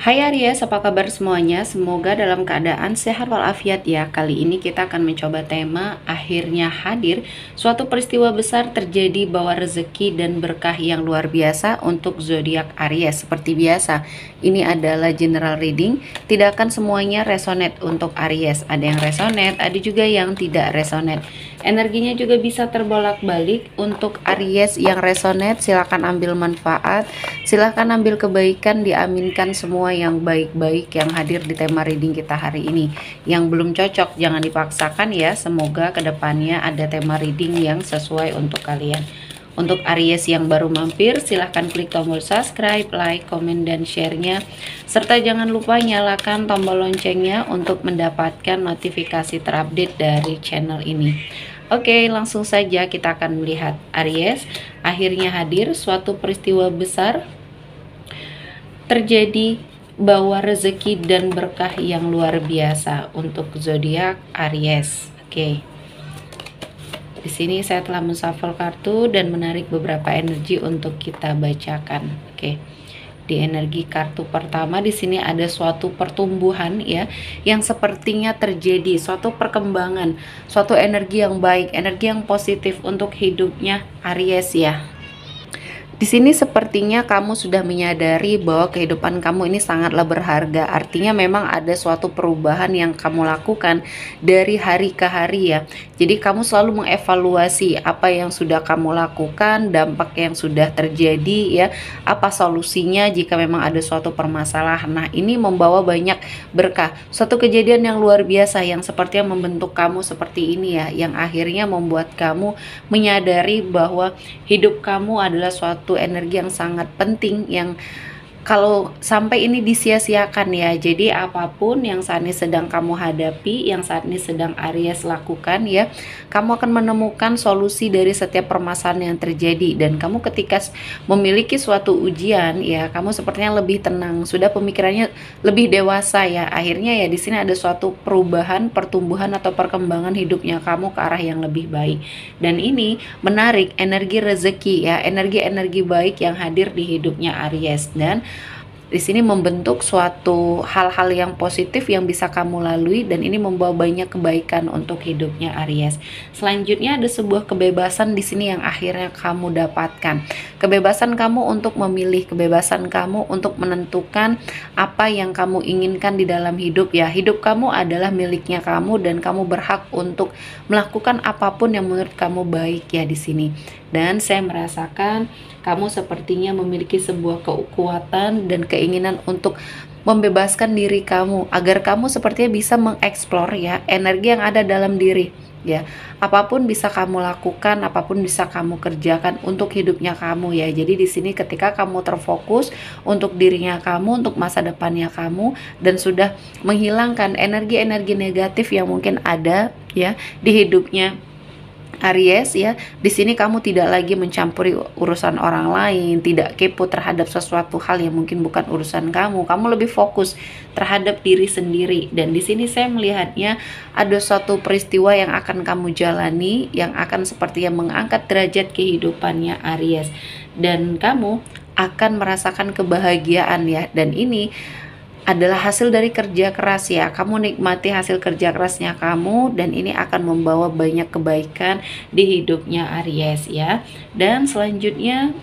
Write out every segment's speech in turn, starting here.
Hai Aries, apa kabar semuanya? Semoga dalam keadaan sehat walafiat ya. Kali ini kita akan mencoba tema akhirnya hadir. Suatu peristiwa besar terjadi bawa rezeki dan berkah yang luar biasa untuk zodiak Aries. Seperti biasa, ini adalah general reading. Tidak akan semuanya resonate untuk Aries. Ada yang resonate, ada juga yang tidak resonate. Energinya juga bisa terbolak-balik. Untuk Aries yang resonate, silahkan ambil manfaat, silahkan ambil kebaikan, diaminkan semua yang baik-baik yang hadir di tema reading kita hari ini. Yang belum cocok jangan dipaksakan ya, semoga kedepannya ada tema reading yang sesuai untuk kalian. Untuk Aries yang baru mampir, silahkan klik tombol subscribe, like, komen, dan share-nya. Serta jangan lupa nyalakan tombol loncengnya untuk mendapatkan notifikasi terupdate dari channel ini. Oke, langsung saja kita akan melihat Aries. Akhirnya hadir suatu peristiwa besar terjadi bawa rezeki dan berkah yang luar biasa untuk zodiak Aries. Oke. Di sini saya telah menshuffle kartu dan menarik beberapa energi untuk kita bacakan. Oke. Di energi kartu pertama di sini ada suatu pertumbuhan ya, yang sepertinya terjadi suatu perkembangan, suatu energi yang baik, energi yang positif untuk hidupnya Aries ya. Di sini sepertinya kamu sudah menyadari bahwa kehidupan kamu ini sangatlah berharga. Artinya memang ada suatu perubahan yang kamu lakukan dari hari ke hari ya. Jadi kamu selalu mengevaluasi apa yang sudah kamu lakukan, dampak yang sudah terjadi ya, apa solusinya jika memang ada suatu permasalahan. Nah, ini membawa banyak berkah. Suatu kejadian yang luar biasa yang sepertinya membentuk kamu seperti ini ya, yang akhirnya membuat kamu menyadari bahwa hidup kamu adalah suatu energi yang sangat penting yang kalau sampai ini disia-siakan ya. Jadi apapun yang saat ini sedang kamu hadapi, yang saat ini sedang Aries lakukan ya, kamu akan menemukan solusi dari setiap permasalahan yang terjadi. Dan kamu ketika memiliki suatu ujian ya, kamu sepertinya lebih tenang, sudah pemikirannya lebih dewasa ya. Akhirnya ya di sini ada suatu perubahan, pertumbuhan atau perkembangan hidupnya kamu ke arah yang lebih baik. Dan ini menarik energi rezeki ya, energi-energi baik yang hadir di hidupnya Aries. Dan di sini membentuk suatu hal-hal yang positif yang bisa kamu lalui, dan ini membawa banyak kebaikan untuk hidupnya Aries. Selanjutnya ada sebuah kebebasan di sini yang akhirnya kamu dapatkan. Kebebasan kamu untuk memilih, kebebasan kamu untuk menentukan apa yang kamu inginkan di dalam hidup ya. Hidup kamu adalah miliknya kamu dan kamu berhak untuk melakukan apapun yang menurut kamu baik ya di sini. Dan saya merasakan kamu sepertinya memiliki sebuah kekuatan dan keinginan untuk membebaskan diri kamu agar kamu sepertinya bisa mengeksplor ya energi yang ada dalam diri ya. Apapun bisa kamu lakukan, apapun bisa kamu kerjakan untuk hidupnya kamu ya. Jadi di sini ketika kamu terfokus untuk dirinya kamu, untuk masa depannya kamu, dan sudah menghilangkan energi-energi negatif yang mungkin ada ya di hidupnya Aries ya, di sini kamu tidak lagi mencampuri urusan orang lain, tidak kepo terhadap sesuatu hal yang mungkin bukan urusan kamu. Kamu lebih fokus terhadap diri sendiri. Dan di sini saya melihatnya ada suatu peristiwa yang akan kamu jalani, yang akan sepertinya mengangkat derajat kehidupannya Aries. Dan kamu akan merasakan kebahagiaan ya. Dan ini adalah hasil dari kerja keras ya. Kamu nikmati hasil kerja kerasnya kamu, dan ini akan membawa banyak kebaikan di hidupnya Aries ya. Dan selanjutnya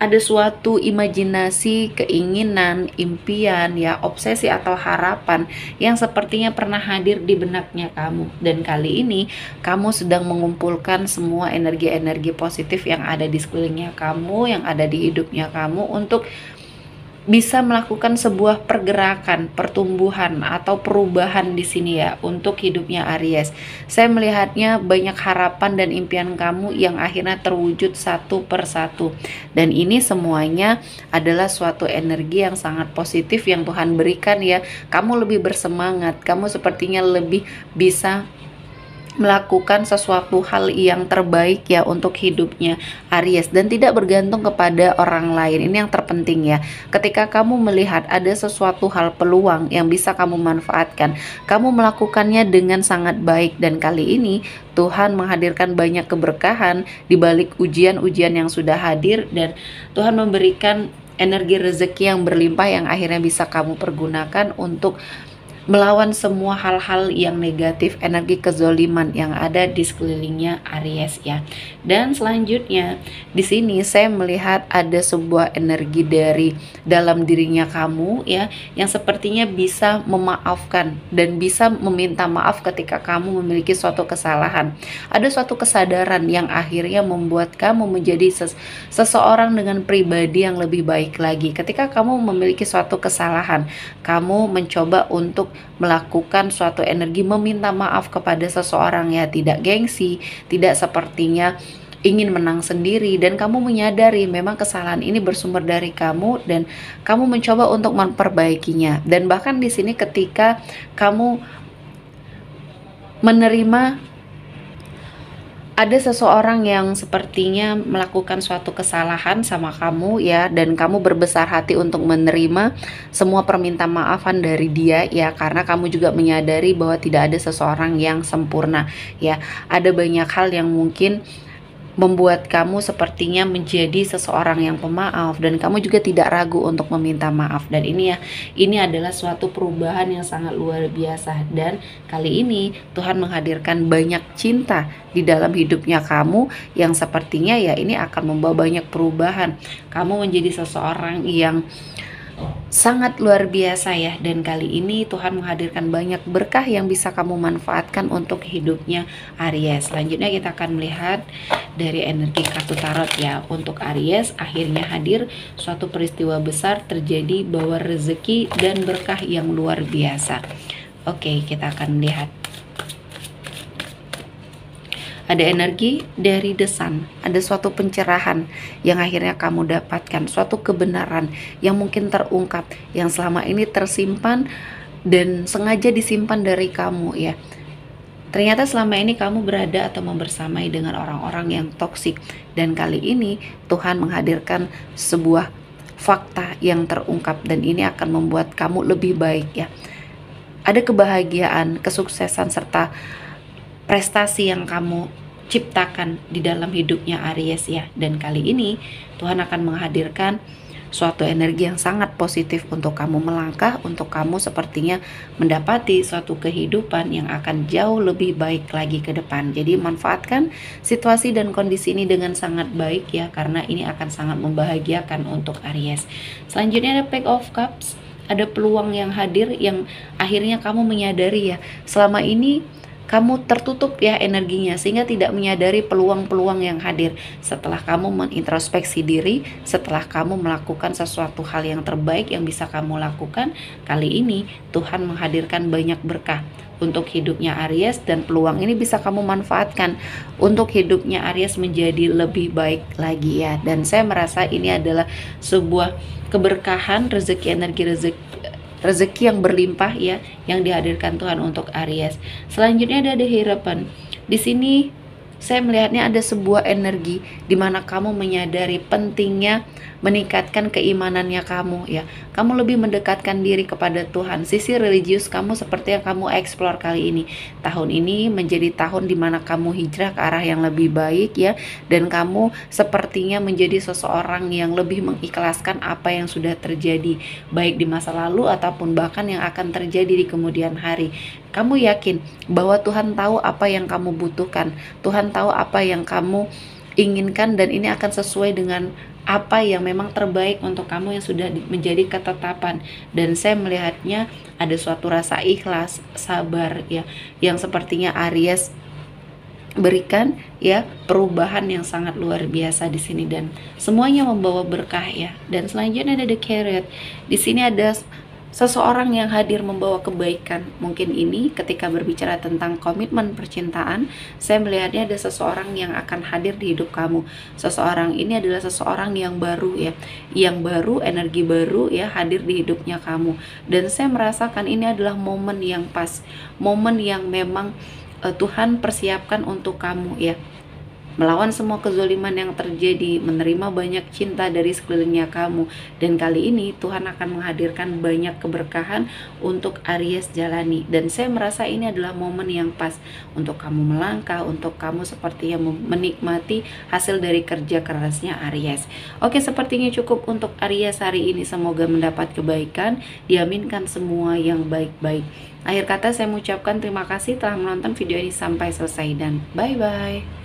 ada suatu imajinasi, keinginan, impian ya, obsesi atau harapan yang sepertinya pernah hadir di benaknya kamu. Dan kali ini kamu sedang mengumpulkan semua energi-energi positif yang ada di sekelilingnya kamu, yang ada di hidupnya kamu, untuk bisa melakukan sebuah pergerakan, pertumbuhan atau perubahan di sini ya untuk hidupnya Aries. Saya melihatnya banyak harapan dan impian kamu yang akhirnya terwujud satu persatu. Dan ini semuanya adalah suatu energi yang sangat positif yang Tuhan berikan ya. Kamu lebih bersemangat, kamu sepertinya lebih bisa melakukan sesuatu hal yang terbaik ya untuk hidupnya Aries, dan tidak bergantung kepada orang lain. Ini yang terpenting ya. Ketika kamu melihat ada sesuatu hal peluang yang bisa kamu manfaatkan, kamu melakukannya dengan sangat baik. Dan kali ini Tuhan menghadirkan banyak keberkahan di balik ujian-ujian yang sudah hadir, dan Tuhan memberikan energi rezeki yang berlimpah yang akhirnya bisa kamu pergunakan untuk melawan semua hal-hal yang negatif, energi kezoliman yang ada di sekelilingnya Aries ya. Dan selanjutnya di sini saya melihat ada sebuah energi dari dalam dirinya kamu ya, yang sepertinya bisa memaafkan dan bisa meminta maaf ketika kamu memiliki suatu kesalahan. Ada suatu kesadaran yang akhirnya membuat kamu menjadi seseorang dengan pribadi yang lebih baik lagi. Ketika kamu memiliki suatu kesalahan, kamu mencoba untuk melakukan suatu energi meminta maaf kepada seseorang ya, tidak gengsi, tidak sepertinya ingin menang sendiri, dan kamu menyadari memang kesalahan ini bersumber dari kamu dan kamu mencoba untuk memperbaikinya. Dan bahkan di sini ketika kamu menerima ada seseorang yang sepertinya melakukan suatu kesalahan sama kamu ya, dan kamu berbesar hati untuk menerima semua permintaan maafan dari dia ya, karena kamu juga menyadari bahwa tidak ada seseorang yang sempurna ya. Ada banyak hal yang mungkin membuat kamu sepertinya menjadi seseorang yang pemaaf, dan kamu juga tidak ragu untuk meminta maaf. Dan ini ya, ini adalah suatu perubahan yang sangat luar biasa, dan kali ini Tuhan menghadirkan banyak cinta di dalam hidupnya kamu yang sepertinya ya ini akan membawa banyak perubahan. Kamu menjadi seseorang yang sangat luar biasa ya, dan kali ini Tuhan menghadirkan banyak berkah yang bisa kamu manfaatkan untuk hidupnya Aries. Selanjutnya kita akan melihat dari energi kartu tarot ya. Untuk Aries, akhirnya hadir suatu peristiwa besar terjadi, bawa rezeki dan berkah yang luar biasa. Oke, kita akan melihat. Ada energi dari The Sun, ada suatu pencerahan yang akhirnya kamu dapatkan, suatu kebenaran yang mungkin terungkap, yang selama ini tersimpan dan sengaja disimpan dari kamu ya. Ternyata selama ini kamu berada atau membersamai dengan orang-orang yang toksik, dan kali ini Tuhan menghadirkan sebuah fakta yang terungkap, dan ini akan membuat kamu lebih baik ya. Ada kebahagiaan, kesuksesan, serta prestasi yang kamu ciptakan di dalam hidupnya Aries ya. Dan kali ini Tuhan akan menghadirkan suatu energi yang sangat positif untuk kamu melangkah, untuk kamu sepertinya mendapati suatu kehidupan yang akan jauh lebih baik lagi ke depan. Jadi manfaatkan situasi dan kondisi ini dengan sangat baik ya, karena ini akan sangat membahagiakan untuk Aries. Selanjutnya ada Page of Cups, ada peluang yang hadir yang akhirnya kamu menyadari ya, selama ini kamu tertutup ya energinya sehingga tidak menyadari peluang-peluang yang hadir. Setelah kamu mengintrospeksi diri, setelah kamu melakukan sesuatu hal yang terbaik yang bisa kamu lakukan, kali ini Tuhan menghadirkan banyak berkah untuk hidupnya Aries, dan peluang ini bisa kamu manfaatkan untuk hidupnya Aries menjadi lebih baik lagi ya. Dan saya merasa ini adalah sebuah keberkahan, rezeki, energi rezeki yang berlimpah ya, yang dihadirkan Tuhan untuk Aries. Selanjutnya ada The Hierophant. Di sini saya melihatnya ada sebuah energi di mana kamu menyadari pentingnya meningkatkan keimanannya kamu ya. Kamu lebih mendekatkan diri kepada Tuhan. Sisi religius kamu seperti yang kamu eksplor kali ini. Tahun ini menjadi tahun di mana kamu hijrah ke arah yang lebih baik ya, dan kamu sepertinya menjadi seseorang yang lebih mengikhlaskan apa yang sudah terjadi, baik di masa lalu ataupun bahkan yang akan terjadi di kemudian hari. Kamu yakin bahwa Tuhan tahu apa yang kamu butuhkan, Tuhan tahu apa yang kamu inginkan, dan ini akan sesuai dengan apa yang memang terbaik untuk kamu yang sudah menjadi ketetapan. Dan saya melihatnya ada suatu rasa ikhlas, sabar ya, yang sepertinya Aries berikan ya, perubahan yang sangat luar biasa di sini, dan semuanya membawa berkah ya. Dan selanjutnya ada The Chariot. Di sini ada seseorang yang hadir membawa kebaikan. Mungkin ini ketika berbicara tentang komitmen percintaan, saya melihatnya ada seseorang yang akan hadir di hidup kamu. Seseorang ini adalah seseorang yang baru ya, yang baru, energi baru ya, hadir di hidupnya kamu. Dan saya merasakan ini adalah momen yang pas, momen yang memang Tuhan persiapkan untuk kamu ya. melawan semua kezoliman yang terjadi, menerima banyak cinta dari sekelilingnya kamu. Dan kali ini Tuhan akan menghadirkan banyak keberkahan untuk Aries jalani. Dan saya merasa ini adalah momen yang pas untuk kamu melangkah, untuk kamu seperti yang menikmati hasil dari kerja kerasnya Aries. Oke, sepertinya cukup untuk Aries hari ini. Semoga mendapat kebaikan, diaminkan semua yang baik-baik. Akhir kata saya mengucapkan terima kasih telah menonton video ini sampai selesai dan bye-bye.